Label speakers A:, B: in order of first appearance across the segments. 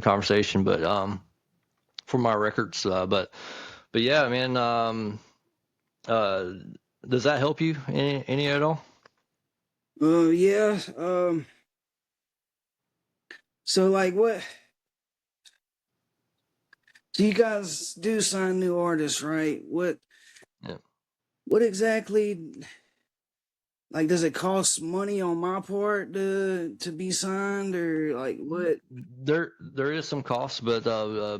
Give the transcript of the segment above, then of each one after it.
A: conversation, but for my records. But yeah, man. Uh, does that help you any at all?
B: Yeah. So like what? So you guys do sign new artists, right?
A: Yeah.
B: What exactly? Like, does it cost money on my part to be signed, or like what?
A: There is some cost, but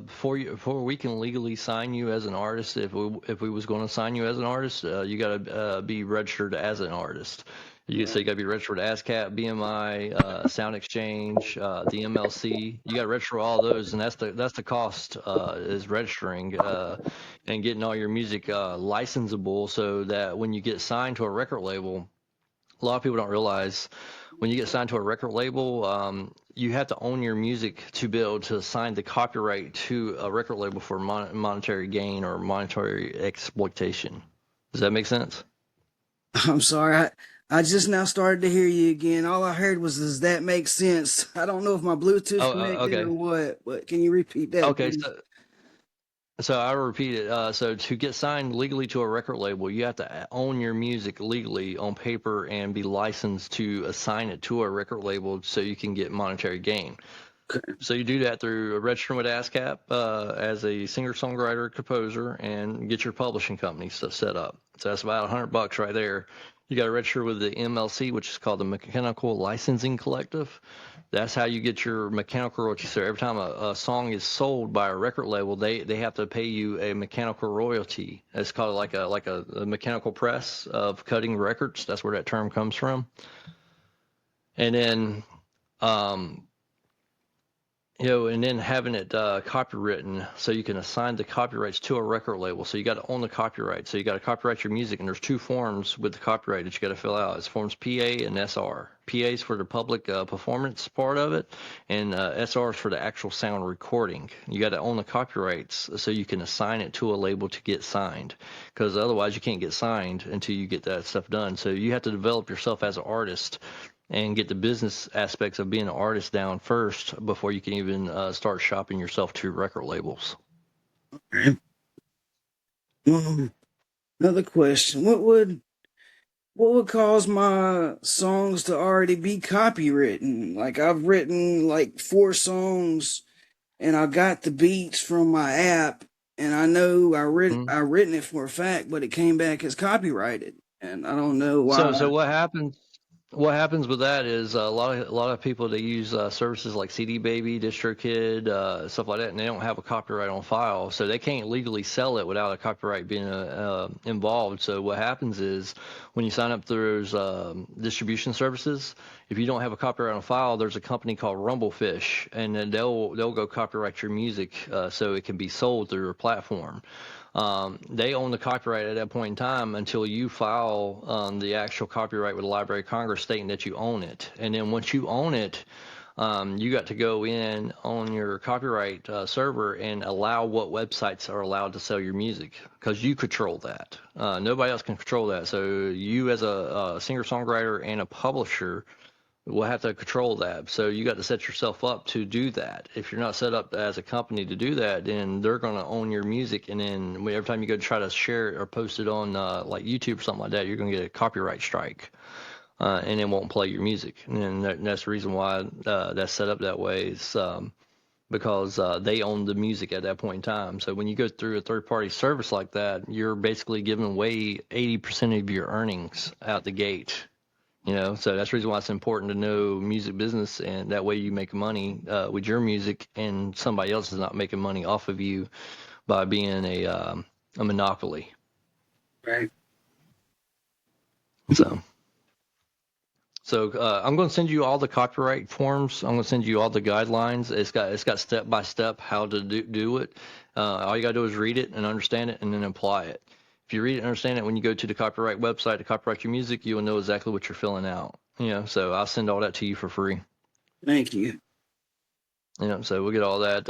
A: before we can legally sign you as an artist, if we was going to sign you as an artist, you got to be registered as an artist. So you got to be registered with ASCAP, BMI, Sound Exchange, the MLC. You got to register with all those, and that's the cost is registering and getting all your music licensable, so that when you get signed to a record label, a lot of people don't realize when you get signed to a record label, you have to own your music to be able to sign the copyright to a record label for monetary gain or monetary exploitation. Does that make sense?
B: I'm sorry. I just now started to hear you again. All I heard was, "Does that make sense?" I don't know if my Bluetooth
A: Oh,
B: connected or
A: okay.
B: what, but can you repeat that,
A: Okay,
B: please?
A: so I'll repeat it. So to get signed legally to a record label, you have to own your music legally on paper and be licensed to assign it to a record label so you can get monetary gain.
B: Okay.
A: So you do that through registering with ASCAP as a singer-songwriter, composer, and get your publishing company set up. So that's about $100 right there. You got to register with the MLC, which is called the Mechanical Licensing Collective. That's how you get your mechanical royalty. So every time a song is sold by a record label, they have to pay you a mechanical royalty. It's called a mechanical press of cutting records. That's where that term comes from. And then um, and then having it copywritten so you can assign the copyrights to a record label. So you got to own the copyright. So you got to copyright your music, and there's two forms with the copyright that you got to fill out. It's forms PA and SR. PA is for the public performance part of it, and SR is for the actual sound recording. You got to own the copyrights so you can assign it to a label to get signed, because otherwise you can't get signed until you get that stuff done. So you have to develop yourself as an artist and get the business aspects of being an artist down first before you can even start shopping yourself to record labels.
B: Okay. Another question: what would cause my songs to already be copywritten? Like, I've written like 4 songs, and I got the beats from my app, and I know
A: Mm.
B: I written it for a fact, but it came back as copyrighted, and I don't know
A: So
B: why.
A: what happens? What happens with that is a lot of people, they use services like CD Baby, DistroKid, stuff like that, and they don't have a copyright on file, so they can't legally sell it without a copyright being involved. So what happens is when you sign up through those distribution services, if you don't have a copyright on file, there's a company called Rumblefish, and then they'll go copyright your music so it can be sold through your platform. They own the copyright at that point in time until you file the actual copyright with the Library of Congress stating that you own it. And then once you own it, you got to go in on your copyright server and allow what websites are allowed to sell your music, because you control that. Nobody else can control that. So you, as a singer-songwriter and a publisher, will have to control that. So you got to set yourself up to do that. If you're not set up as a company to do that, then they're going to own your music, and then every time you go to try to share it or post it on like YouTube or something like that, you're going to get a copyright strike, and it won't play your music. And that's the reason why that's set up that way. Is because they own the music at that point in time. So when you go through a third-party service like that, you're basically giving away 80% of your earnings out the gate. So that's the reason why it's important to know music business, and that way you make money with your music, and somebody else is not making money off of you by being a monopoly.
B: Right.
A: So, so I'm going to send you all the copyright forms. I'm going to send you all the guidelines. It's got step by step how to do it. All you got to do is read it and understand it, and then apply it. If you read it and understand it, when you go to the copyright website to copyright your music, you will know exactly what you're filling out. So I'll send all that to you for free.
B: Thank you.
A: So we'll get all that.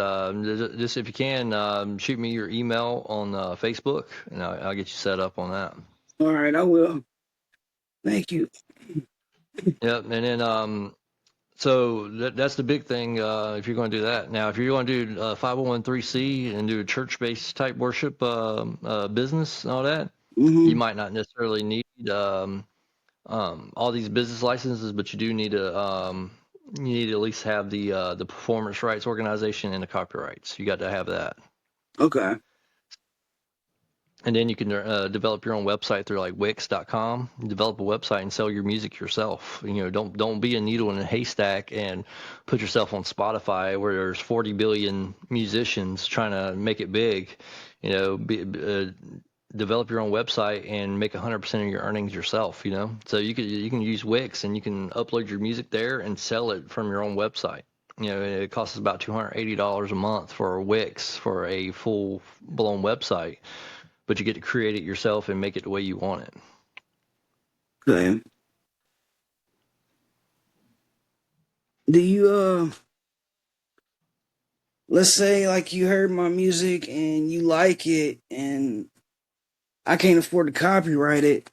A: Just if you can, shoot me your email on Facebook, and I'll get you set up on that.
B: All right, I will. Thank you.
A: Yep. And then So that's the big thing if you're going to do that. Now, if you're going to do 501c and do a church-based type worship business and all that, you
B: Mm-hmm.
A: might not necessarily need all these business licenses, but you do need to you need to at least have the performance rights organization and the copyrights. You got to have that.
B: Okay.
A: And then you can develop your own website through like Wix.com. Develop a website and sell your music yourself. Don't be a needle in a haystack and put yourself on Spotify where there's 40 billion musicians trying to make it big. Develop your own website and make 100% of your earnings yourself. So you can use Wix and you can upload your music there and sell it from your own website. It costs about $280 a month for a Wix for a full blown website, but you get to create it yourself and make it the way you want it.
B: Okay. Do you let's say like you heard my music and you like it and I can't afford to copyright it.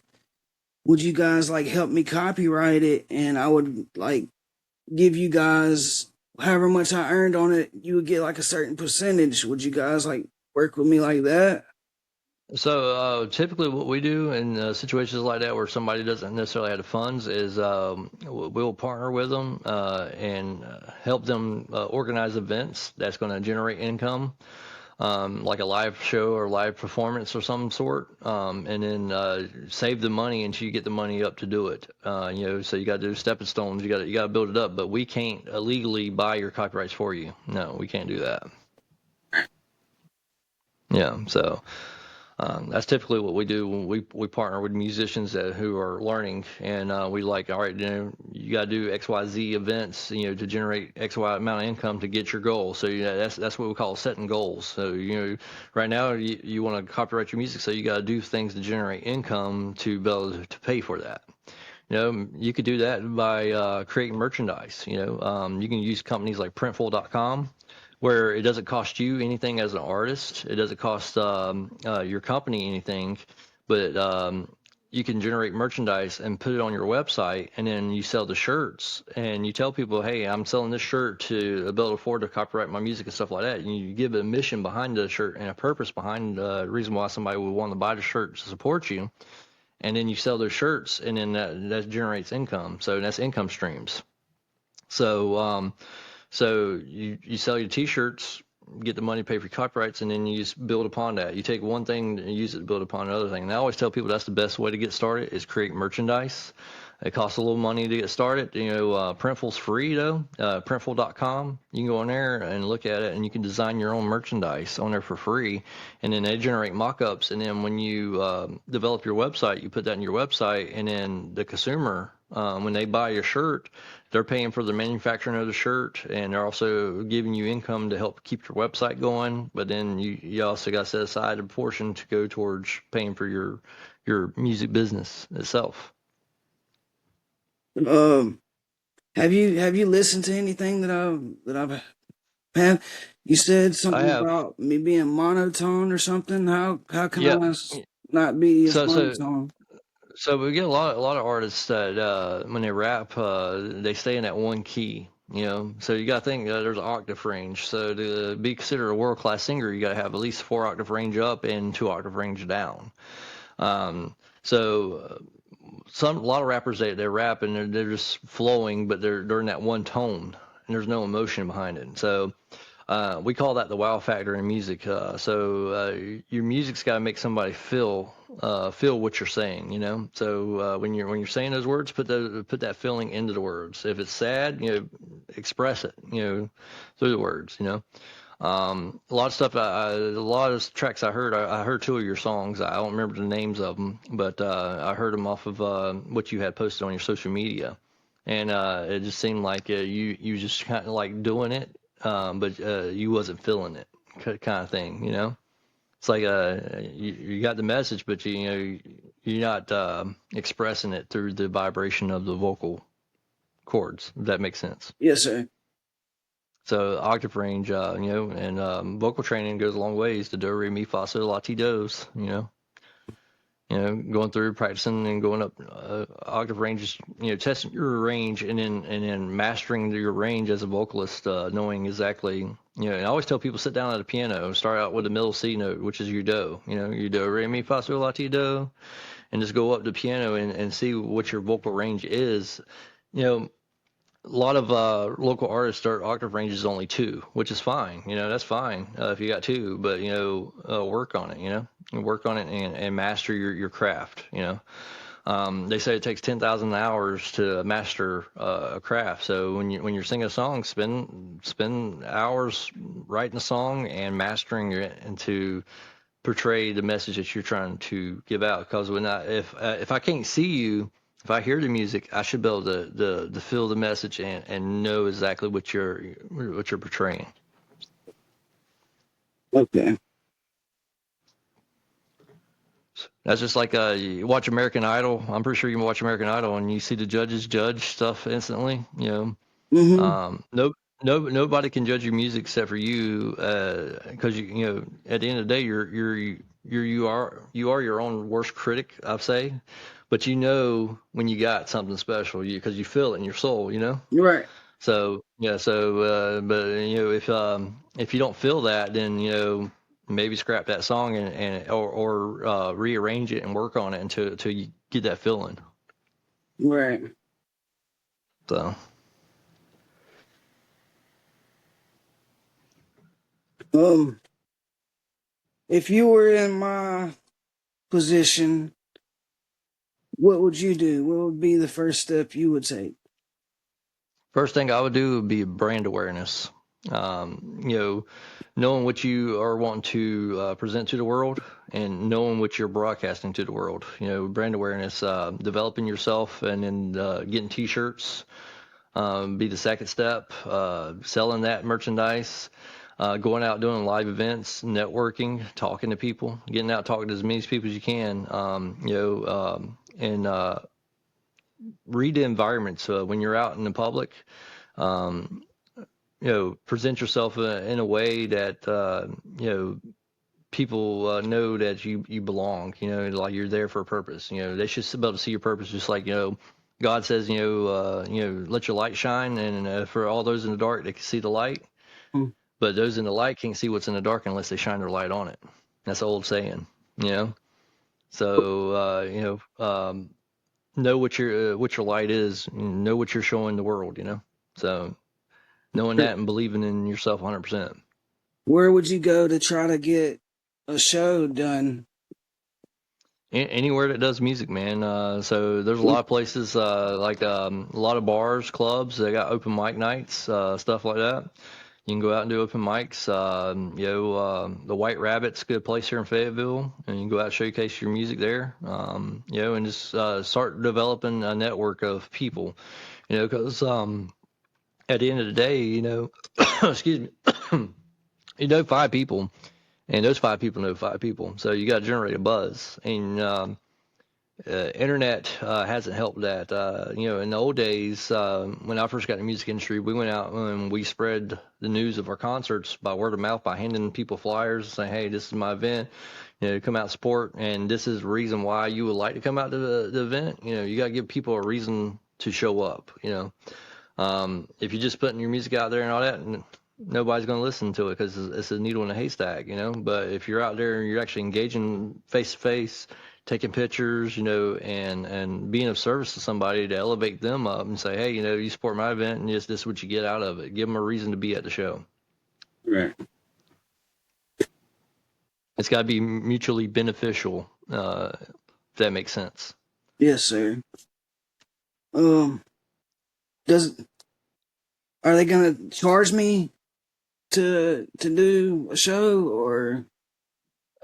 B: Would you guys like help me copyright it and I would like give you guys however much I earned on it, you would get like a certain percentage. Would you guys like work with me like that?
A: So typically, what we do in situations like that where somebody doesn't necessarily have the funds is we'll partner with them and help them organize events that's going to generate income, like a live show or live performance or some sort, and then save the money until you get the money up to do it. So you got to do stepping stones. You got to build it up, but we can't illegally buy your copyrights for you. No, we can't do that. Yeah, so. That's typically what we do when we partner with musicians who are learning, and we like, all right, you got to do XYZ events, to generate XY amount of income to get your goal. So that's what we call setting goals. So right now you want to copyright your music, so you got to do things to generate income to be able to pay for that. You could do that by creating merchandise. You can use companies like Printful.com, where it doesn't cost you anything as an artist. It doesn't cost your company anything, but you can generate merchandise and put it on your website, and then you sell the shirts, and you tell people, hey, I'm selling this shirt to be able to afford to copyright my music and stuff like that. And you give a mission behind the shirt and a purpose behind the reason why somebody would want to buy the shirt to support you, and then you sell those shirts, and then that generates income. So that's income streams. So you sell your T-shirts, get the money, pay for your copyrights, and then you just build upon that. You take one thing and use it to build upon another thing. And I always tell people that's the best way to get started is create merchandise. It costs a little money to get started. Printful's free though. Printful.com. You can go on there and look at it, and you can design your own merchandise on there for free. And then they generate mock-ups. And then when you develop your website, you put that in your website, and then the consumer, when they buy your shirt, they're paying for the manufacturing of the shirt, and they're also giving you income to help keep your website going. But then you also got to set aside a portion to go towards paying for your music business itself.
B: Um, have you listened to anything that I've had? You said
A: I
B: something
A: have,
B: about me being monotone or something. How can
A: yeah.
B: I not be as
A: So so
B: monotone?
A: so we get a lot of artists that when they rap, they stay in that one key. So you got to think there's an octave range. So to be considered a world class singer, you got to have at least 4 octave range up and 2 octave range down. So a lot of rappers they rap and they're just flowing, but they're in that one tone and there's no emotion behind it. So we call that the wow factor in music. Your music's got to make somebody feel what you're saying. So when you're saying those words, put that feeling into the words. If it's sad, express it. Through the words. A lot of stuff. A lot of tracks I heard two of your songs. I don't remember the names of them, but I heard them off of what you had posted on your social media, and it just seemed like you just kind of like doing it, but you wasn't feeling it, kind of thing. It's like you got the message, but you're not expressing it through the vibration of the vocal chords. If that makes sense.
B: Yes, sir.
A: So octave range, and vocal training goes a long ways to do, re, mi, fa, sol, la, ti, dos. going through practicing and going up octave ranges, testing your range and then mastering your range as a vocalist, knowing exactly, and I always tell people sit down at a piano, start out with the middle C note, which is your do, your do, re, mi, fa, sol, la, ti, do, and just go up the piano and see what your vocal range is. You know, a lot of local artists start octave ranges only two, which is fine. That's fine if you got two, but work on it. Work on it and master your craft. They say it takes 10,000 hours to master a craft. So when you're singing a song, spend hours writing a song and mastering it and to portray the message that you're trying to give out. Because if I can't see you, if I hear the music, I should be able to feel the message and know exactly what you're portraying.
B: Okay.
A: That's just like you watch American Idol. I'm pretty sure you can watch American Idol and you see the judges judge stuff instantly.
B: Mm-hmm.
A: No, nobody can judge your music except for you, because at the end of the day, you are your own worst critic, I'd say. But when you got something special, because you feel it in your soul.
B: Right.
A: So yeah, but if you don't feel that, then maybe scrap that song or rearrange it and work on it until you get that feeling.
B: Right.
A: So.
B: Um, if you were in my position, what would you do? What would be the first step you would take?
A: First thing I would do would be brand awareness. Knowing what you are wanting to present to the world and knowing what you're broadcasting to the world. Brand awareness, developing yourself and then getting T-shirts be the second step. Selling that merchandise, going out doing live events, networking, talking to people, getting out talking to as many people as you can. And read the environment. So when you're out in the public, um, present yourself in a way that people know that you belong. Like you're there for a purpose. They should be able to see your purpose, just like God says, let your light shine, and for all those in the dark, they can see the light.
B: Mm.
A: But those in the light can't see what's in the dark unless they shine their light on it. That's an old saying. You know. So know what your light is, know what you're showing the world. So knowing that and believing in yourself 100%.
B: Where would you go to try to get a show done?
A: Anywhere that does music, man. So there's a lot of places, like a lot of bars, clubs. They got open mic nights, stuff like that. You can go out and do open mics. The White Rabbit's a good place here in Fayetteville, and you can go out and showcase your music there. And just start developing a network of people. Because at the end of the day, excuse me, five people, and those five people know five people. So you got to generate a buzz, and internet hasn't helped that. In the old days, when I first got in the music industry, we went out and we spread the news of our concerts by word of mouth, by handing people flyers, saying, "Hey, this is my event. Come out and support, and this is the reason why you would like to come out to the event." You got to give people a reason to show up. If you're just putting your music out there and all that, nobody's going to listen to it because it's a needle in a haystack. But if you're out there and you're actually engaging face to face, taking pictures, and being of service to somebody to elevate them up and say, hey, you support my event and this is what you get out of it. Give them a reason to be at the show.
B: Right.
A: It's got to be mutually beneficial, if that makes sense.
B: Yes, sir. Um, does are they gonna charge me to do a show or?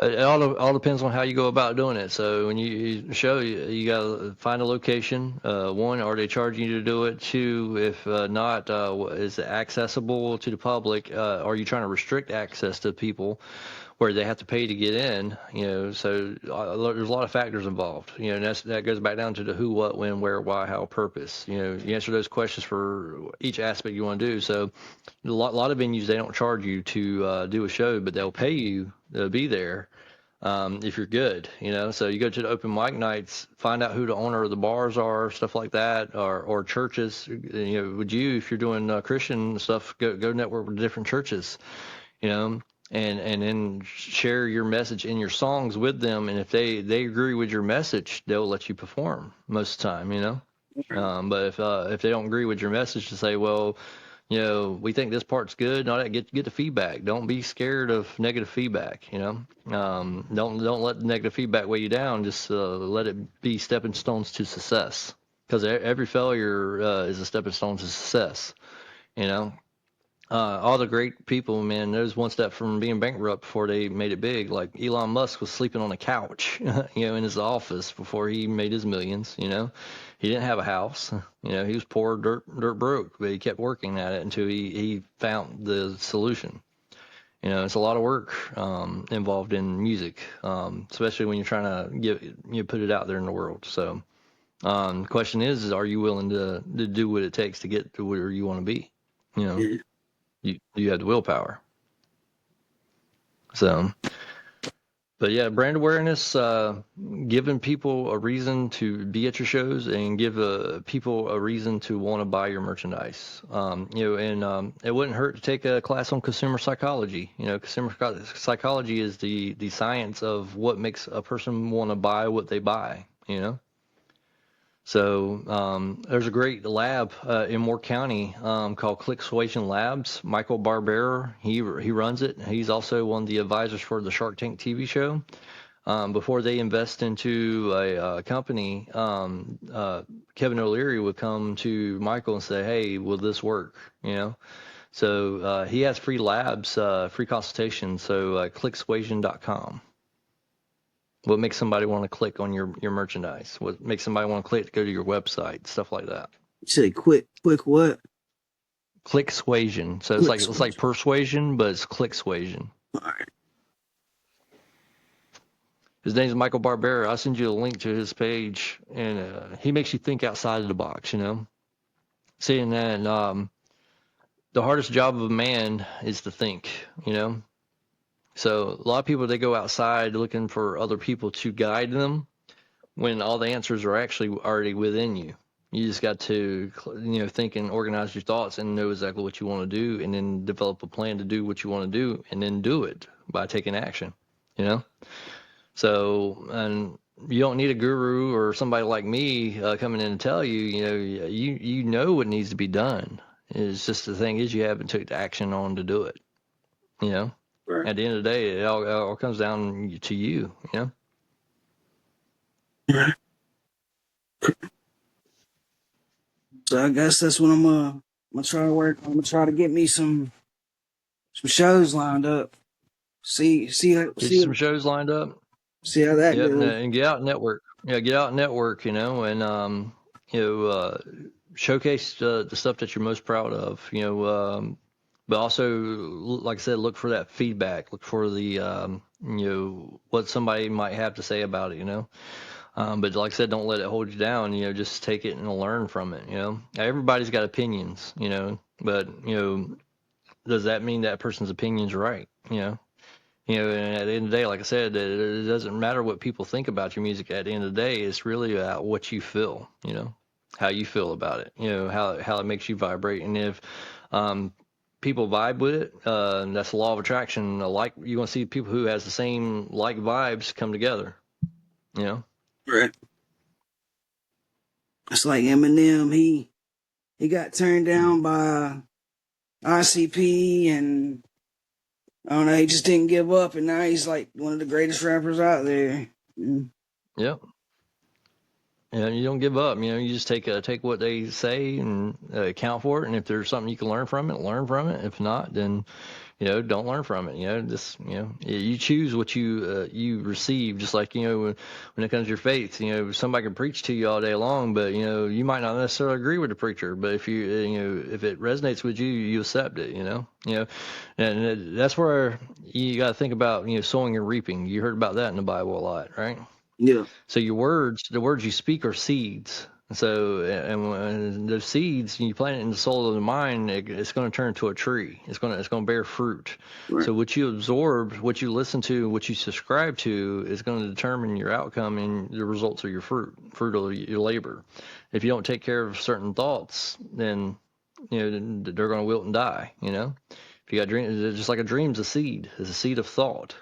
A: It all depends on how you go about doing it. So when you show, you got to find a location. One, are they charging you to do it? Two, if not, is it accessible to the public? Are you trying to restrict access to people where they have to pay to get in? So there's a lot of factors involved. And that goes back down to the who, what, when, where, why, how, purpose. You answer those questions for each aspect you want to do. So a lot of venues, they don't charge you to do a show, but they'll pay you to be there. if you're good, So you go to the open mic nights, find out who the owner of the bars are, stuff like that, or churches. If you're doing Christian stuff, go network with different churches, you know, and then share your message in your songs with them. And if they agree with your message, they'll let you perform most of the time. But if they don't agree with your message, to say, well, we think this part's good, and all that, get the feedback. Don't be scared of negative feedback. Don't let the negative feedback weigh you down. Just let it be stepping stones to success. Because every failure is a stepping stone to success. You know, all the great people, man, there's one step from being bankrupt before they made it big. Like Elon Musk was sleeping on a couch, in his office before he made his millions. He didn't have a house. He was poor, dirt broke, but he kept working at it until he found the solution. It's a lot of work involved in music, especially when you're trying to put it out there in the world. So, the question is are you willing to do what it takes to get to where you want to be?
B: Yeah.
A: You have the willpower. So, but yeah, brand awareness, giving people a reason to be at your shows, and give people a reason to want to buy your merchandise. And it wouldn't hurt to take a class on consumer psychology. Consumer psychology is the science of what makes a person want to buy what they buy. So there's a great lab in Moore County called Click Suasion Labs. Michael Barbera, he runs it. He's also one of the advisors for the Shark Tank TV show. Before they invest into a company, Kevin O'Leary would come to Michael and say, "Hey, will this work?" So he has free labs, free consultations. So clicksuasion.com. What makes somebody want to click on your merchandise? What makes somebody want to click to go to your website? Stuff like that.
B: You say quick what?
A: Click suasion. So
B: Quick
A: it's like
B: switch.
A: persuasion, but it's click suasion.
B: All right.
A: His name's Michael Barbera. I'll send you a link to his page, and he makes you think outside of the box. Saying that the hardest job of a man is to think. So a lot of people, they go outside looking for other people to guide them, when all the answers are actually already within you. You just got to, think and organize your thoughts and know exactly what you want to do, and then develop a plan to do what you want to do, and then do it by taking action. So, and you don't need a guru or somebody like me coming in and tell you. You know what needs to be done. It's just the thing is you haven't took the action on to do it.
B: Right.
A: At the end of the day, it all comes down to you.
B: Right. So I guess that's what I'm gonna try to work. I'm gonna try to get me some shows lined up. See
A: Get you some shows lined up.
B: see how that
A: Yep,
B: goes.
A: and get out and network. Yeah, get out and network. And showcase the stuff that you're most proud of. But also, like I said, look for that feedback. Look for the what somebody might have to say about it. But like I said, don't let it hold you down. Just take it and learn from it. Everybody's got opinions. But does that mean that person's opinion's right? And at the end of the day, like I said, it doesn't matter what people think about your music. At the end of the day, it's really about what you feel, how you feel about it, how it makes you vibrate. And if people vibe with it, that's the law of attraction. You want to see people who has the same like vibes come together,
B: Right. It's like Eminem. He got turned down by ICP, and I don't know. He just didn't give up, and now he's like one of the greatest rappers out there.
A: Yep. You don't give up. You just take what they say and account for it. And if there's something you can learn from it, learn from it. If not, then don't learn from it. Just you choose what you receive. Just like when it comes to your faith, somebody can preach to you all day long, but you might not necessarily agree with the preacher. But if if it resonates with you, you accept it. And that's where you got to think about sowing and reaping. You heard about that in the Bible a lot, right?
B: Yeah.
A: So the words you speak are seeds. So, and when those seeds, you plant it in the soil of the mind, it's going to turn into a tree. It's going to bear fruit.
B: Right.
A: So what you absorb, what you listen to, what you subscribe to is going to determine your outcome and the results of your fruit of your labor. If you don't take care of certain thoughts, then, they're going to wilt and die, If you got dreams, it's just like a dream's a seed. It's a seed of thought.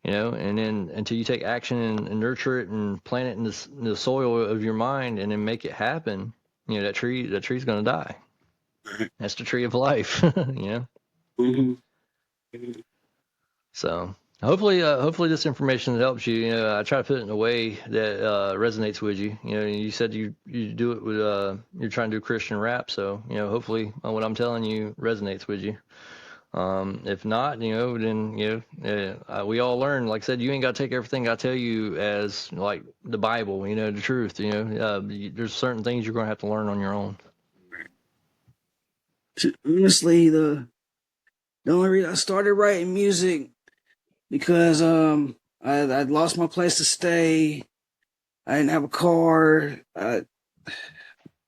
A: And then until you take action and nurture it and plant it in the soil of your mind and then make it happen, that tree's going to die.
B: Right.
A: That's the tree of life,
B: Mm-hmm.
A: So hopefully this information helps you. I try to put it in a way that resonates with you. You said you do it with you're trying to do Christian rap, so hopefully what I'm telling you resonates with you. If not, then we all learn. Like I said, you ain't got to take everything I tell you as like the Bible, the truth. There's certain things you're going to have to learn on your own.
B: Honestly, the only reason I started writing music because I'd lost my place to stay. I didn't have a car. I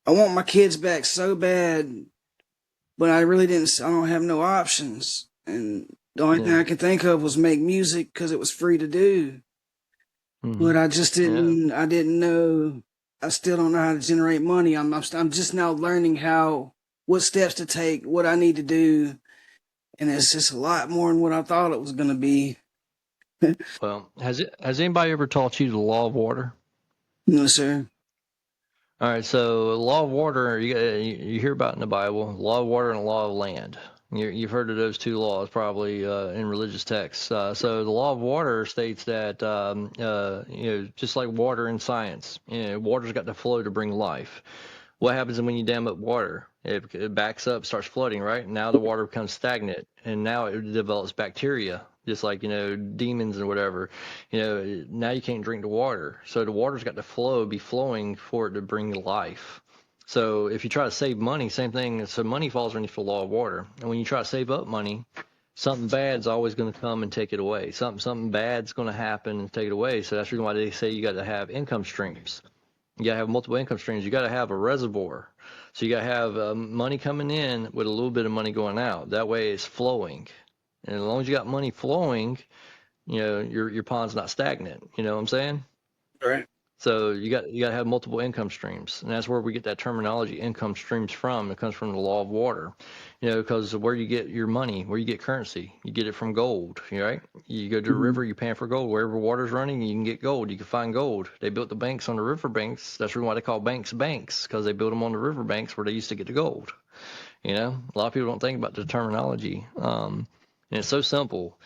B: want my kids back so bad, but I really didn't. I don't have no options, and the only thing
A: Yeah.
B: I could think of was make music because it was free to do.
A: Hmm.
B: But I just
A: Yeah.
B: didn't. I didn't know. I still don't know how to generate money. I'm just now learning what steps to take, what I need to do, and it's just a lot more than what I thought it was gonna be.
A: Well, has anybody ever taught you the law of water?
B: No, sir.
A: All right, so the law of water, you hear about in the Bible, law of water and the law of land. You've heard of those two laws probably in religious texts. So the law of water states that just like water in science, water's got to flow to bring life. What happens when you dam up water? It backs up, starts flooding, right? Now the water becomes stagnant, and now it develops bacteria, just like demons and whatever. Now you can't drink the water, so the water's got to flow, be flowing for it to bring life. So if you try to save money, same thing. So money falls underneath the law of water, and when you try to save up money, something bad's always going to come and take it away. Something bad's going to happen and take it away. So that's the reason why they say you got to have income streams. You got to have multiple income streams. You got to have a reservoir. So you got to have money coming in with a little bit of money going out. That way it's flowing. And as long as you got money flowing, your pond's not stagnant. You know what I'm saying?
B: Right.
A: So you got to have multiple income streams, and that's where we get that terminology income streams from. It comes from the law of water, because where you get your money, where you get currency, you get it from gold, right? You go to the
B: Mm-hmm.
A: river, you're paying for gold. Wherever water's running, you can get gold. You can find gold. They built the banks on the river banks. That's why they call banks banks, because they built them on the river banks where they used to get the gold. A lot of people don't think about the terminology, and it's so simple.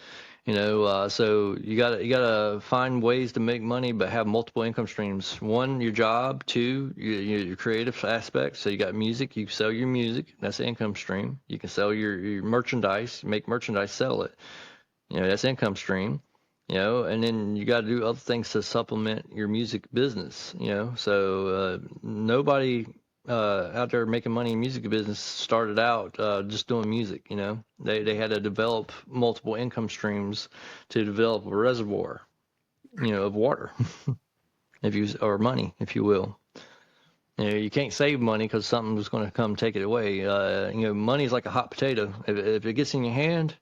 A: So you gotta find ways to make money, but have multiple income streams. One, your job. Two, your creative aspect. So you got music. You sell your music. That's an income stream. You can sell your merchandise. Make merchandise. Sell it. That's income stream. And then you got to do other things to supplement your music business. So nobody out there making money in music business started out just doing music. They had to develop multiple income streams to develop a reservoir, of water, if you or money, if you will. You can't save money because something's going to come take it away. Money is like a hot potato. If it gets in your hand,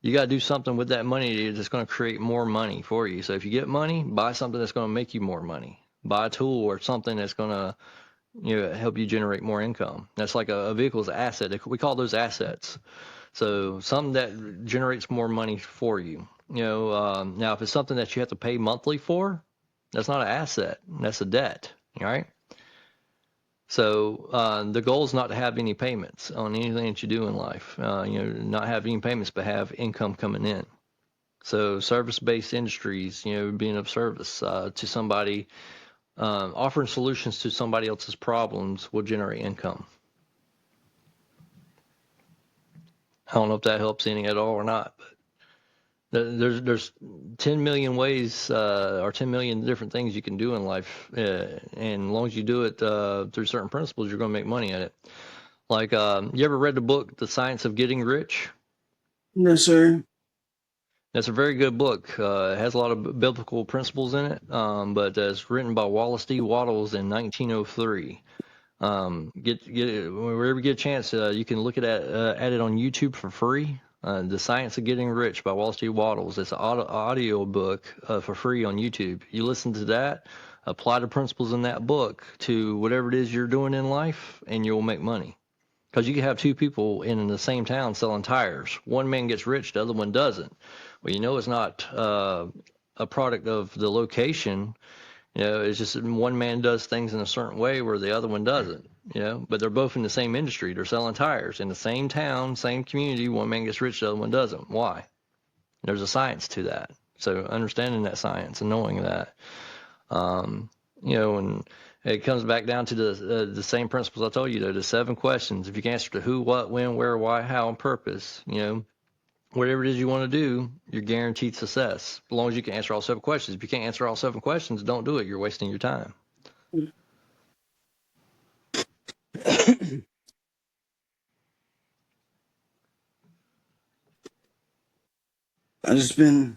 A: you got to do something with that money that's going to create more money for you. So if you get money, buy something that's going to make you more money. Buy a tool or something that's going to help you generate more income. That's like a vehicle's asset. We call those assets. So something that generates more money for you. Now if it's something that you have to pay monthly for, that's not an asset. That's a debt. All right. So the goal is not to have any payments on anything that you do in life. Not have any payments, but have income coming in. So service-based industries, being of service to somebody, offering solutions to somebody else's problems will generate income. I don't know if that helps any at all or not, but there's 10 million ways or 10 million different things you can do in life, and as long as you do it through certain principles, you're going to make money at it. Like, you ever read the book The Science of Getting Rich?
B: No, sir.
A: That's a very good book. It has a lot of biblical principles in it, but it's written by Wallace D. Wattles in 1903. Get it wherever you get a chance. You can look at it on YouTube for free. The Science of Getting Rich by Wallace D. Wattles. It's an audio book for free on YouTube. You listen to that, apply the principles in that book to whatever it is you're doing in life, and you'll make money. Because you can have two people in the same town selling tires. One man gets rich, the other one doesn't. Well, it's not a product of the location. It's just one man does things in a certain way where the other one doesn't. But they're both in the same industry. They're selling tires in the same town, same community. One man gets rich, the other one doesn't. Why? There's a science to that. So understanding that science and knowing that, and it comes back down to the same principles I told you, though, the 7 questions. If you can answer the who, what, when, where, why, how, and purpose, whatever it is you want to do, you're guaranteed success. As long as you can answer all 7 questions. If you can't answer all 7 questions, don't do it. You're wasting your time.
B: I just been,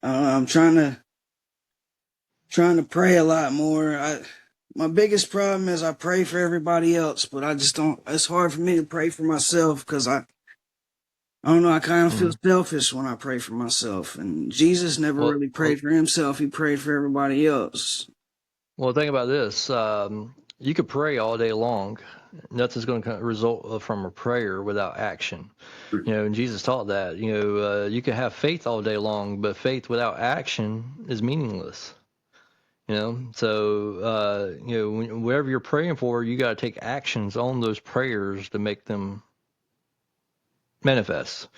B: I don't know, I'm trying to pray a lot more. My biggest problem is I pray for everybody else, but I just don't. It's hard for me to pray for myself because I don't know. I kind of feel selfish when I pray for myself, and Jesus never really prayed for himself. He prayed for everybody else.
A: Well, think about this. You could pray all day long. Nothing's going to result from a prayer without action. And Jesus taught that. You can have faith all day long, but faith without action is meaningless. So whatever you're praying for, you got to take actions on those prayers to make them manifest.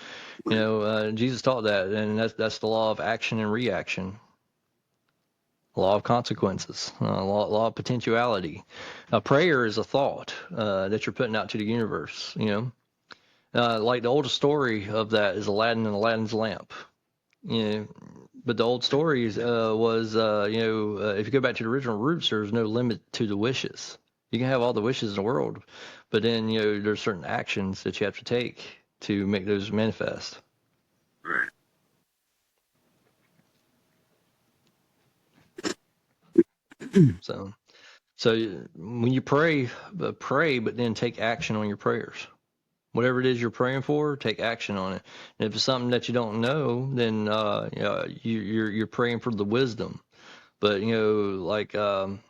A: Jesus taught that, and that's the law of action and reaction. Law of consequences, law of potentiality. A prayer is a thought that you're putting out to the universe. Like the oldest story of that is Aladdin and Aladdin's lamp. But the old story was, if you go back to the original roots, there's no limit to the wishes. You can have all the wishes in the world, but then there's certain actions that you have to take to make those manifest.
B: Right.
A: So when you pray, but then take action on your prayers. Whatever it is you're praying for, take action on it. And if it's something that you don't know, then you're praying for the wisdom. But when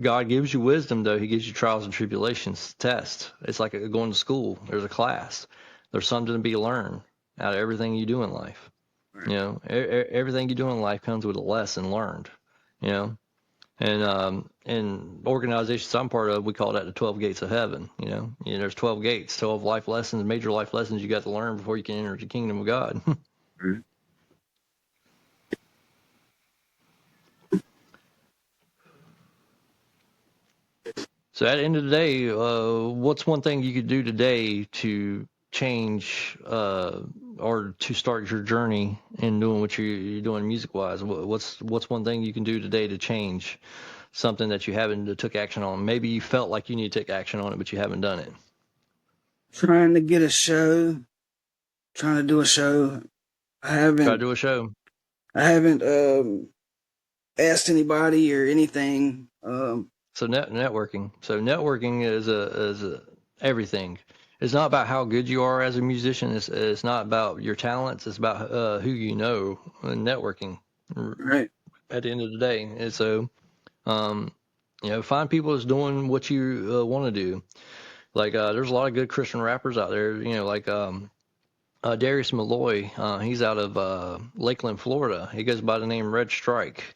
A: God gives you wisdom, though, He gives you trials and tribulations, tests. It's like going to school. There's a class. There's something to be learned out of everything you do in life. Right. Everything you do in life comes with a lesson learned. And organizations I'm part of, we call that the 12 gates of heaven. There's 12 gates, 12 life lessons, major life lessons you got to learn before you can enter the kingdom of God.
B: Mm-hmm.
A: So at the end of the day, what's one thing you could do today to change or to start your journey in doing what you're doing music-wise? What's one thing you can do today to change something that you haven't took action on? Maybe you felt like you need to take action on it, but you haven't done it.
B: Trying to get a show. Trying to do a show. I haven't.
A: Try to do a show.
B: I haven't asked anybody or anything.
A: So networking. So networking is everything. It's not about how good you are as a musician. It's not about your talents. It's about who you know and networking.
B: Right.
A: At the end of the day, and so find people that's doing what you want to do. Like there's a lot of good Christian rappers out there. Like Darius Malloy. He's out of Lakeland, Florida. He goes by the name Red Strike.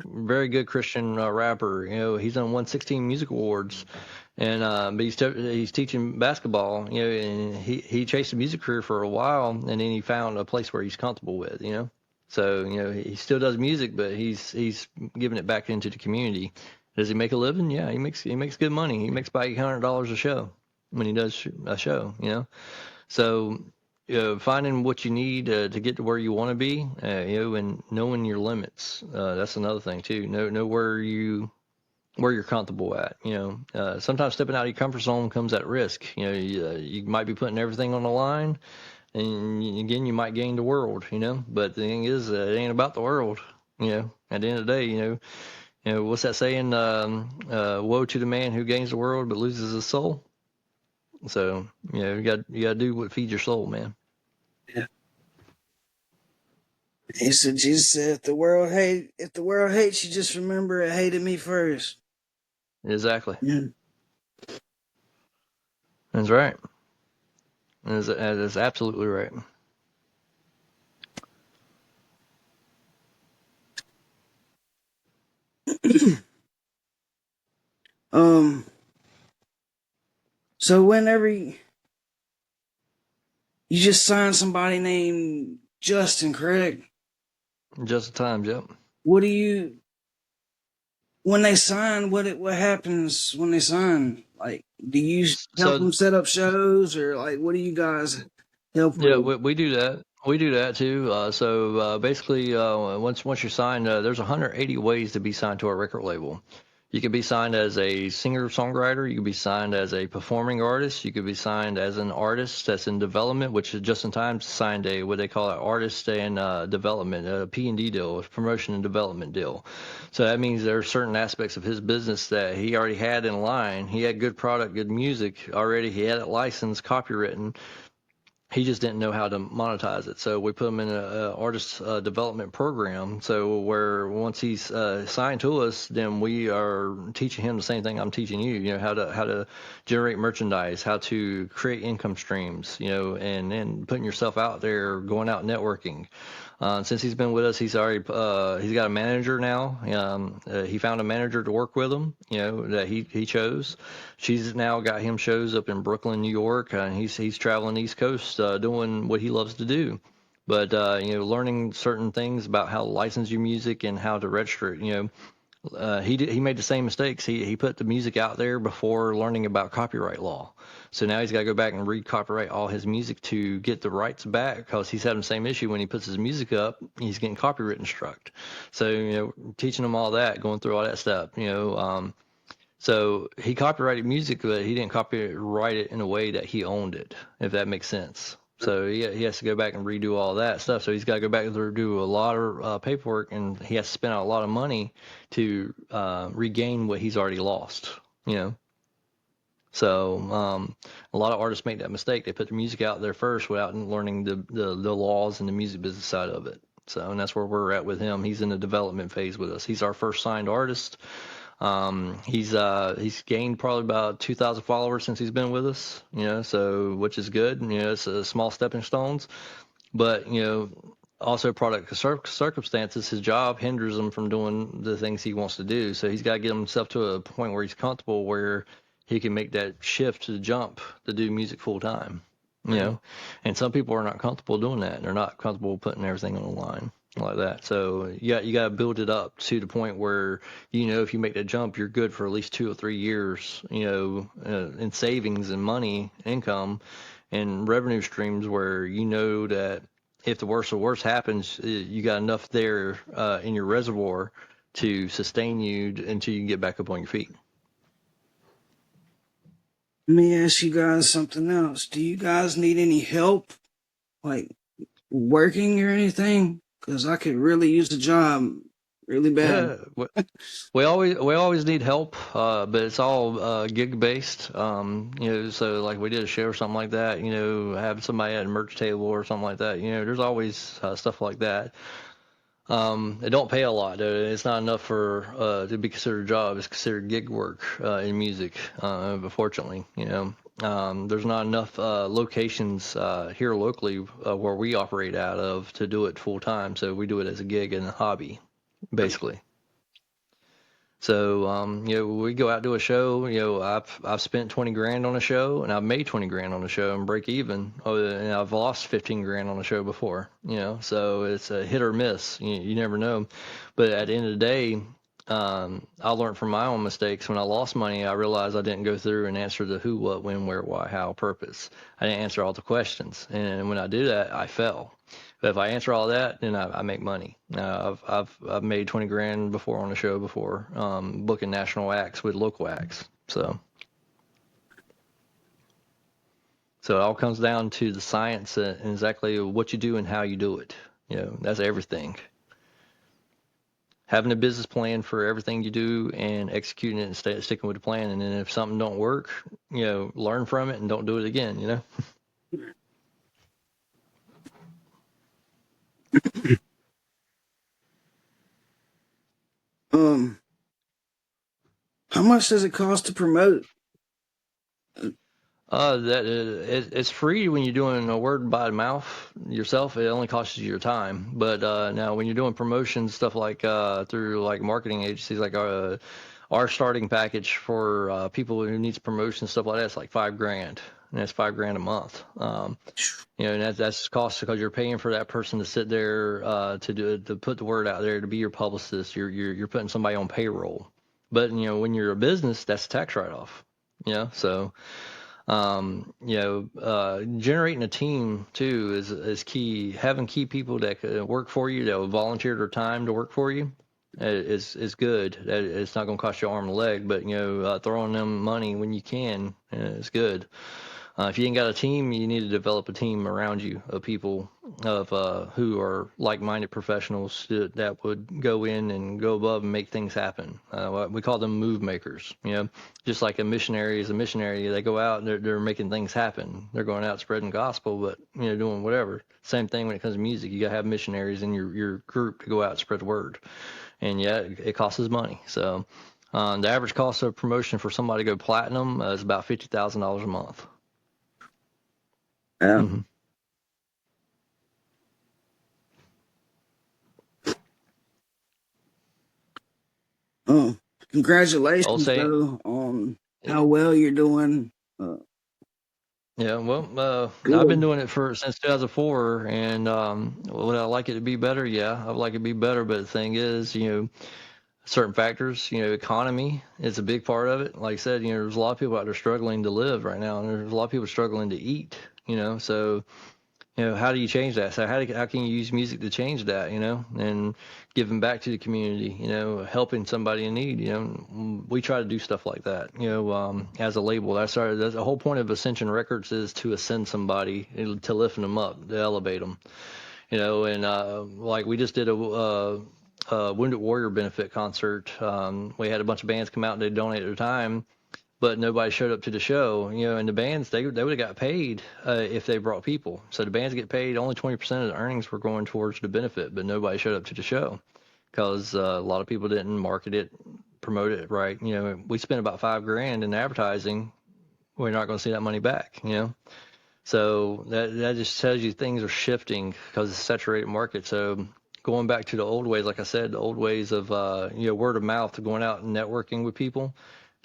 A: Very good Christian rapper. He's won 16 music awards, and but he's teaching basketball. And he chased a music career for a while, and then he found a place where he's comfortable with. So he still does music, but he's giving it back into the community. Does he make a living? Yeah, he makes good money. He makes about $800 a show when he does a show. So. Finding what you need to get to where you want to be, and knowing your limits. That's another thing too. Know where you're comfortable at. Sometimes stepping out of your comfort zone comes at risk. You might be putting everything on the line, and again, you might gain the world, but the thing is, it ain't about the world, at the end of the day, what's that saying? Woe to the man who gains the world but loses his soul. So, you got to do what feeds your soul, man.
B: Yeah. He said, Jesus said, if the world hates you, just remember it hated me first.
A: Exactly.
B: Yeah.
A: That's right. That's absolutely right.
B: um. So whenever you just sign somebody named Justin, correct?
A: Just the times, yep.
B: What do you when they sign? What happens when they sign? Like, do you help
A: So
B: them set up shows, or like, what do you guys help
A: yeah,
B: with?
A: we do that. We do that too. So basically, once you're signed, there's 180 ways to be signed to a record label. You can be signed as a singer-songwriter. You can be signed as a performing artist. You could be signed as an artist that's in development, which is just in time signed a what they call an artist and development, a P&D deal, a promotion and development deal. So that means there are certain aspects of his business that he already had in line. He had good product, good music already. He had it licensed, copywritten. He just didn't know how to monetize it. So we put him in a artist development program. So where once he's signed to us, then we are teaching him the same thing I'm teaching you. How to generate merchandise, how to create income streams. And putting yourself out there, going out networking. Since he's been with us, he's got a manager now. He found a manager to work with him, that he chose. She's now got him shows up in Brooklyn, New York, and he's traveling East Coast, doing what he loves to do. But learning certain things about how to license your music and how to register it. He made the same mistakes. He put the music out there before learning about copyright law. So now he's got to go back and re-copyright all his music to get the rights back, because he's having the same issue when he puts his music up. He's getting copyright struck. So teaching him all that, going through all that stuff. So he copyrighted music, but he didn't copyright it in a way that he owned it, if that makes sense. So he has to go back and redo all that stuff. So he's got to go back and do a lot of paperwork, and he has to spend out a lot of money to regain what he's already lost. You know. So a lot of artists make that mistake. They put their music out there first without learning the laws and the music business side of it. So, and that's where we're at with him. He's in the development phase with us. He's our first signed artist. He's gained probably about 2,000 followers since he's been with us, so which is good. It's a small stepping stones, but also product circumstances, his job hinders him from doing the things he wants to do. So he's got to get himself to a point where he's comfortable, where he can make that shift to jump to do music full time. And some people are not comfortable doing that. They're not comfortable putting everything on the line like that. So you got to build it up to the point where, if you make that jump, you're good for at least 2 or 3 years, in savings and money, income and revenue streams, where that if the worst of worst happens, you got enough there in your reservoir to sustain you until you can get back up on your feet.
B: Let me ask you guys something else. Do you guys need any help, like working or anything? Because I could really use a job really bad.
A: Yeah, we always need help, but it's all gig based. So like we did a show or something like that. Have somebody at a merch table or something like that. There's always stuff like that. It don't pay a lot. It's not enough for to be considered a job. It's considered gig work in music. Unfortunately, there's not enough locations here locally where we operate out of to do it full time. So we do it as a gig and a hobby, basically. So, we go out to a show. I've spent 20 grand on a show, and I've made 20 grand on a show and break even. Oh, and I've lost 15 grand on a show before. So it's a hit or miss. You never know. But at the end of the day, I learned from my own mistakes. When I lost money, I realized I didn't go through and answer the who, what, when, where, why, how, purpose. I didn't answer all the questions, and when I do that, I fell. But if I answer all that, then I make money. I've made 20 grand before on a show before, booking national acts with local acts. So So it all comes down to the science and exactly what you do and how you do it. That's everything. Having a business plan for everything you do and executing it and sticking with the plan. And then if something don't work, learn from it and don't do it again.
B: Um, how much does it cost to promote?
A: It's free when you're doing a word by mouth yourself. It only costs you your time. But now when you're doing promotions, stuff like through like marketing agencies, like our starting package for people who needs promotion stuff like that, it's like $5,000, and that's $5,000 a month. And that's cost because you're paying for that person to sit there to put the word out there, to be your publicist. You're putting somebody on payroll. But when you're a business, that's a tax write-off. So generating a team too is key. Having key people that work for you, that will volunteer their time to work for you, is good. It's not going to cost you an arm and a leg, but throwing them money when you can is good. If you ain't got a team, you need to develop a team around you of people who are like-minded professionals that would go in and go above and make things happen. We call them move makers. Just like a missionary is a missionary, they go out and they're making things happen. They're going out spreading gospel, but doing whatever. Same thing when it comes to music. You got to have missionaries in your group to go out and spread the word. And yeah, it costs us money. So the average cost of promotion for somebody to go platinum is about $50,000 a month.
B: Yeah.
A: Mm-hmm.
B: Oh,
A: I'll
B: congratulations
A: say,
B: though on how well you're doing.
A: yeah. Well, I've been
B: Good.
A: doing it since 2004, and would I like it to be better? Yeah, I'd like it to be better. But the thing is, certain factors, economy is a big part of it. Like I said, there's a lot of people out there struggling to live right now, and there's a lot of people struggling to eat. So how do you change that? So how can you use music to change that, and giving back to the community, helping somebody in need, we try to do stuff like that, as a label. That's the whole point of Ascension Records, is to ascend somebody, to lift them up, to elevate them, and like we just did a Wounded Warrior benefit concert. We had a bunch of bands come out and they donated their time, but nobody showed up to the show. And the bands, they would have got paid if they brought people. So the bands get paid. Only 20% of the earnings were going towards the benefit, but nobody showed up to the show because a lot of people didn't market it, promote it right. We spent about $5,000 in advertising. We're not going to see that money back. So that just tells you things are shifting because it's a saturated market. So going back to the old ways, like I said, the old ways of word of mouth, going out and networking with people,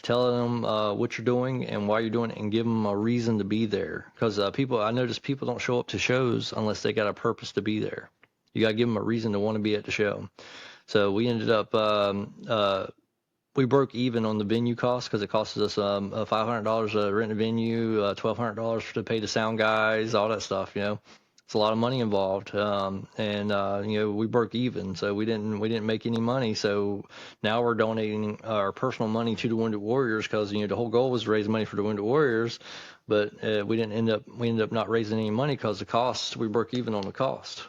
A: telling them what you're doing and why you're doing it, and give them a reason to be there. Because I notice people don't show up to shows unless they got a purpose to be there. You got to give them a reason to want to be at the show. So we ended up we broke even on the venue cost because it cost us $500 to rent a venue, $1,200 to pay the sound guys, all that stuff. It's a lot of money involved, and we broke even, so we didn't make any money. So now we're donating our personal money to the Wounded Warriors because the whole goal was to raise money for the Wounded Warriors, but we ended up not raising any money because the cost, we broke even on the cost.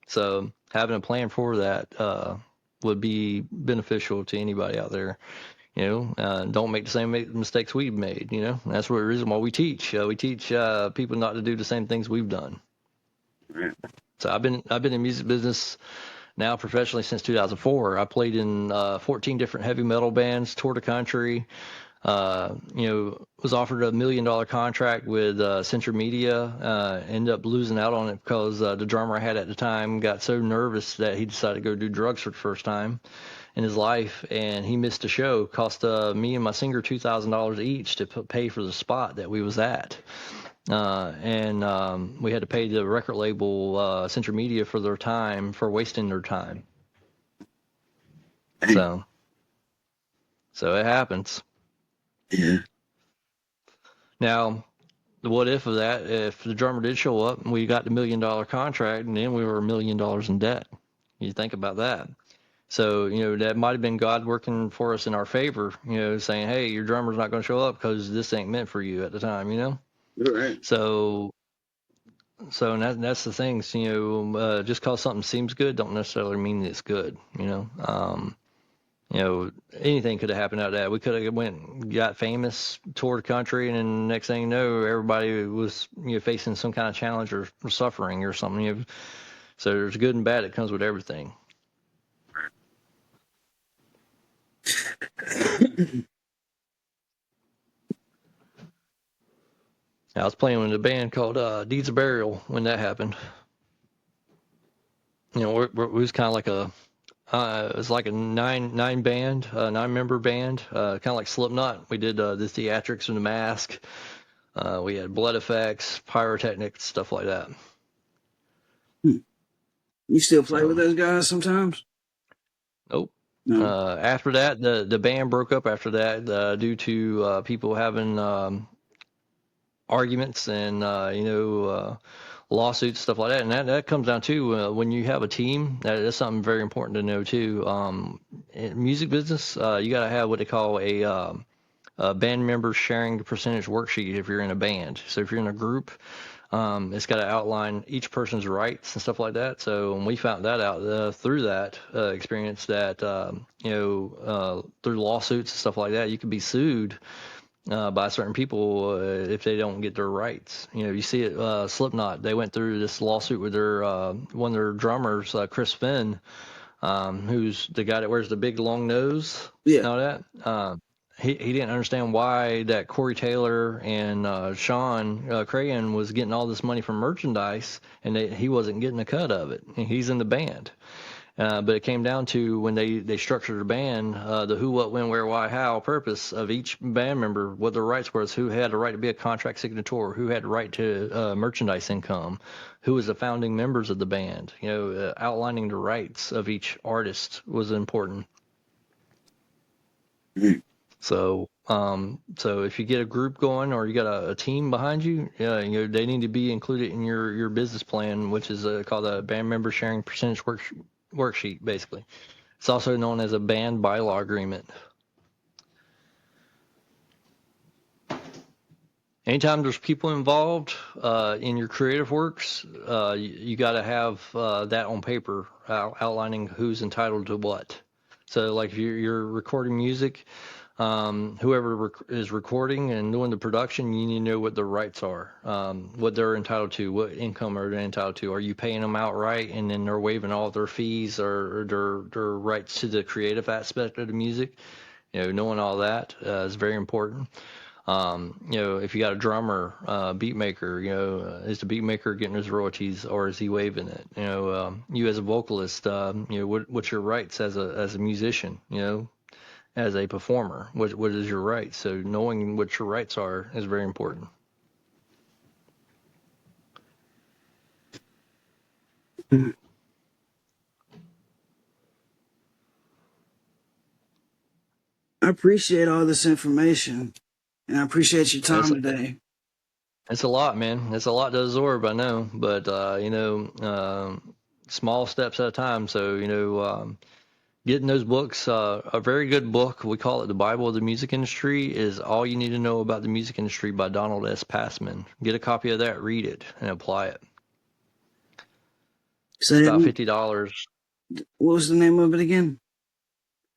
A: So having a plan for that would be beneficial to anybody out there. Don't make the same mistakes we've made. That's the reason why we teach. We teach people not to do the same things we've done. So I've been in music business now professionally since 2004. I played in 14 different heavy metal bands, toured the country. Was offered $1 million contract with Century Media. Ended up losing out on it because the drummer I had at the time got so nervous that he decided to go do drugs for the first time in his life, and he missed a show. Cost me and my singer $2,000 each to pay for the spot that we was at. And we had to pay the record label Century Media for their time, for wasting their time. So it happens.
B: Yeah.
A: Now, the what if of that, if the drummer did show up and we got the $1 million contract and then we were $1 million in debt, you think about that. So, that might have been God working for us in our favor, saying, hey, your drummer's not going to show up because this ain't meant for you at the time,
B: Right.
A: So and that's the thing. So, just because something seems good don't necessarily mean it's good. Anything could have happened out of that. We could have got famous, toured the country, and then next thing you know, everybody was facing some kind of challenge or suffering or something. So there's good and bad that comes with everything. I was playing with a band called Deeds of Burial when that happened. We was kind of like it was like a nine member band, kind of like Slipknot. We did the theatrics and the mask. We had blood effects, pyrotechnics, stuff like that.
B: You still play with
A: So,
B: those guys sometimes?
A: nope.
B: No.
A: After that, the band broke up after that due to people having arguments and lawsuits, stuff like that. And that comes down to when you have a team. That's something very important to know too. In music business, you got to have what they call a band member sharing percentage worksheet if you're in a band. So if you're in a group, it's got to outline each person's rights and stuff like that. So when we found that out through that experience, that through lawsuits and stuff like that, you could be sued by certain people if they don't get their rights. You see it. Slipknot, they went through this lawsuit with their one of their drummers, Chris Finn, who's the guy that wears the big long nose
B: Yeah.
A: and all that. He didn't understand why that Corey Taylor and Sean Crahan was getting all this money from merchandise and he wasn't getting a cut of it. And he's in the band. But it came down to when they structured a band, the who, what, when, where, why, how purpose of each band member, what their rights were, who had the right to be a contract signator, who had the right to merchandise income, who was the founding members of the band. Outlining the rights of each artist was important. So if you get a group going or you got a team behind you, they need to be included in your business plan, which is called a band member sharing percentage worksheet, basically. It's also known as a band bylaw agreement. Anytime there's people involved in your creative works, you got to have that on paper, outlining who's entitled to what. So, like if you're recording music, whoever is recording and doing the production, you need to know what their rights are, what they're entitled to, what income are they entitled to. Are you paying them outright and then they're waiving all of their fees or their rights to the creative aspect of the music? Knowing all that is very important. If you got a drummer, beat maker, is the beat maker getting his royalties or is he waiving it? You as a vocalist, what's your rights as a musician? As a performer, what is your rights? So knowing what your rights are is very important.
B: I appreciate all this information, and I appreciate your
A: It's
B: time today.
A: it's a lot, man. It's a lot to absorb, I know, but small steps at a time. So getting those books, a very good book, we call it the Bible of the Music Industry, is All You Need to Know About the Music Industry by Donald S. Passman. Get a copy of that, read it, and apply it.
B: So,
A: It's about $50.
B: what was the name of it again?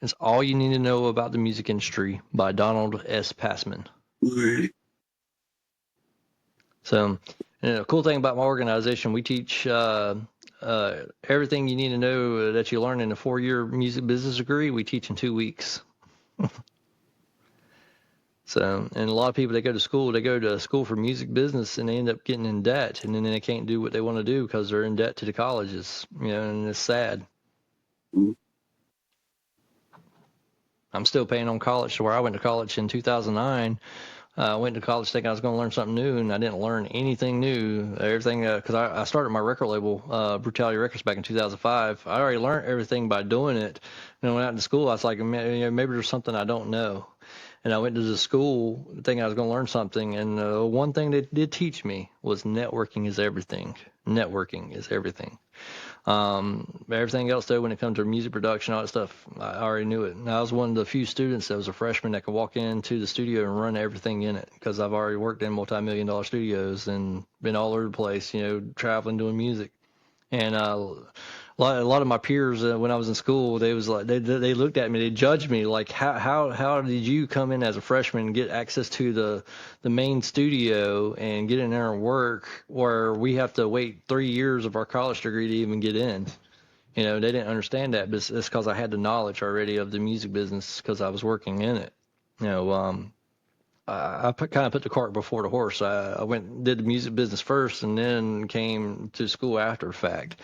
A: It's All You Need to Know About the Music Industry by Donald S. Passman.
B: All right.
A: So, cool thing about my organization, we teach everything you need to know that you learn in a 4-year music business degree. We teach in 2 weeks. So, and a lot of people, they go to school for music business and they end up getting in debt, and then they can't do what they want to do because they're in debt to the colleges, and it's sad. I'm still paying on college to where I went to college in 2009. I went to college thinking I was going to learn something new, and I didn't learn anything new. Everything, because I started my record label, Brutality Records, back in 2005. I already learned everything by doing it. And when I went out to school, I was like, maybe there's something I don't know. And I went to the school thinking I was going to learn something. And one thing they did teach me was networking is everything. Networking is everything. Everything else, though, when it comes to music production, all that stuff, I already knew it. And I was one of the few students that was a freshman that could walk into the studio and run everything in it because I've already worked in multi-million-dollar studios and been all over the place, traveling, doing music. And a lot of my peers when I was in school, they was like they looked at me, they judged me like how did you come in as a freshman and get access to the main studio and get in there and work where we have to wait 3 years of our college degree to even get in. They didn't understand that, but it's because I had the knowledge already of the music business because I was working in it. You know, I kind of put the cart before the horse. I went and did the music business first and then came to school after the fact.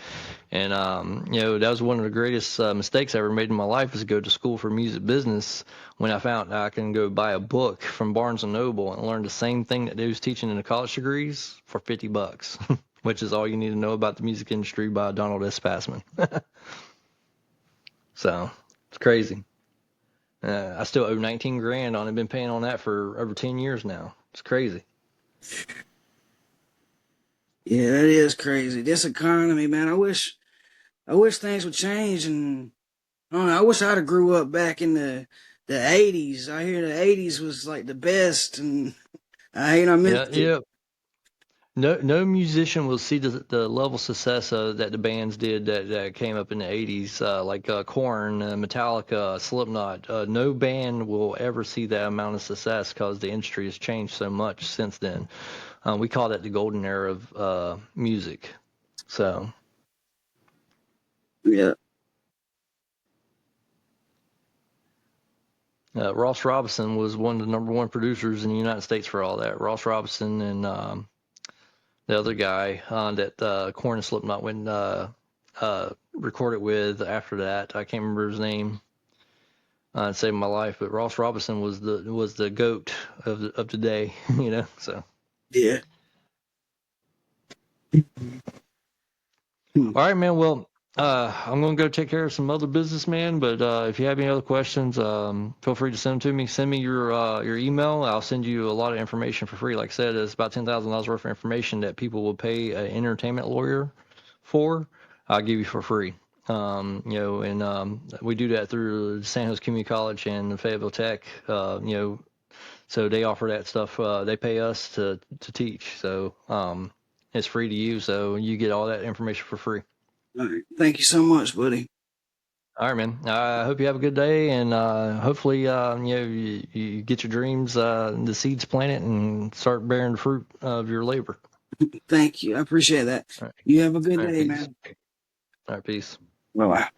A: And, that was one of the greatest mistakes I ever made in my life is to go to school for music business when I found I can go buy a book from Barnes & Noble and learn the same thing that they was teaching in the college degrees for $50, which is all you need to know about the music industry by Donald S. Passman. So it's crazy. I still owe 19 grand on it. Been paying on that for over 10 years now. It's crazy.
B: Yeah, that is crazy. This economy, man. I wish things would change, and I don't know. I wish I'd have grew up back in the '80s. I hear the '80s was like the best, and I hate I
A: Yeah,
B: missed it.
A: yeah. No musician will see the level of success that the bands did that came up in the 80s, like Korn, Metallica, Slipknot. No band will ever see that amount of success because the industry has changed so much since then. We call that the golden era of music. So,
B: Yeah,
A: Ross Robinson was one of the number one producers in the United States for all that. Ross Robinson and the other guy that Korn and Slipknot went recorded with after that. I can't remember his name. It saved my life, but Ross Robinson was the goat of the day, So,
B: yeah. Hmm.
A: all right, man. Well, I'm gonna go take care of some other business, man. But if you have any other questions, feel free to send them to me. Send me your email. I'll send you a lot of information for free. Like I said, it's about $10,000 worth of information that people will pay an entertainment lawyer for. I'll give you for free. And we do that through San Jose Community College and Fayetteville Tech. So they offer that stuff. They pay us to teach. So it's free to use. So you get all that information for free.
B: All right. Thank you so much, buddy.
A: All right, man. I hope you have a good day, and hopefully, you get your dreams, the seeds planted, and start bearing the fruit of your labor.
B: Thank you. I appreciate that.
A: All right,
B: You have a good
A: all right,
B: day,
A: peace.
B: man.
A: All right, peace.
B: Bye bye.